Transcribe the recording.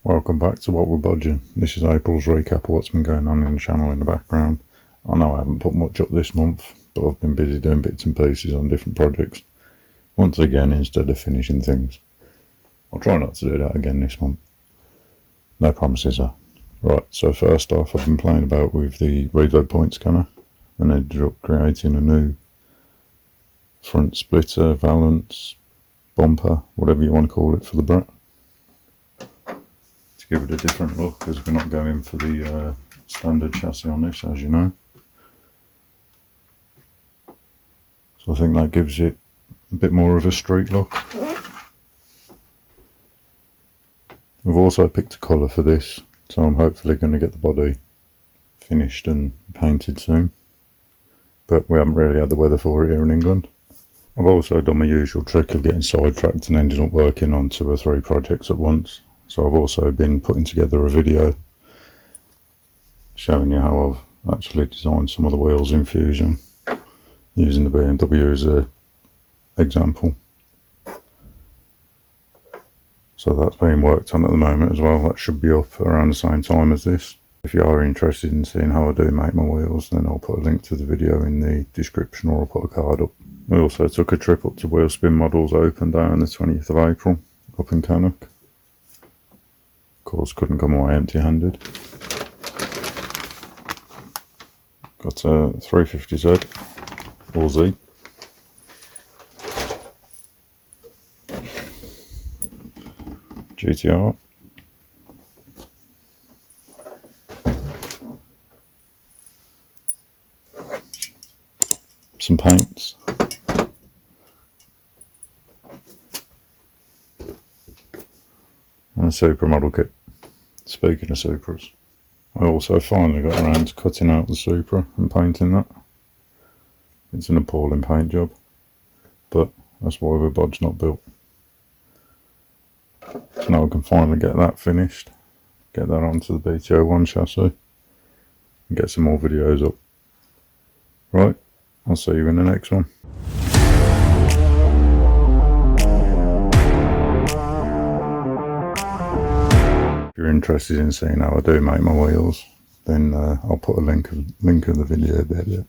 Welcome back to What We're Bodging. This is April's recap of what's been going on in the channel in the background. I know I haven't put much up this month, but I've been busy doing bits and pieces on different projects. Once again, instead of finishing things. I'll try not to do that again this month. No promises though. Right, so first off, I've been playing about with the reload point scanner and ended up creating a new front splitter, valance, bumper, whatever you want to call it for the brat. To give it a different look, because we're not going for the standard chassis on this, as you know. So I think that gives it a bit more of a street look. We've also picked a colour for this, so I'm hopefully going to get the body finished and painted soon. But we haven't really had the weather for it here in England. I've also done my usual trick of getting sidetracked and ended up working on 2 or 3 projects at once. So I've also been putting together a video showing you how I've actually designed some of the wheels in Fusion using the BMW as an example. So that's being worked on at the moment as well. That should be up around the same time as this. If you are interested in seeing how I do make my wheels, then I'll put a link to the video in the description, or I'll put a card up. We also took a trip up to Wheelspin Models Open Day on the 20th of April up in Cannock. Of course, couldn't come away empty-handed. Got a 350Z or Z. GTR. Some paints. And a Supra model kit. Speaking of Supras, I also finally got around to cutting out the Supra and painting that. It's an appalling paint job, but that's why we're Bodged Not Built. So now we can finally get that finished, get that onto the BT01 chassis, and get some more videos up. Right, I'll see you in the next one. If you're interested in seeing how I do make my wheels, then I'll put a link of the video there.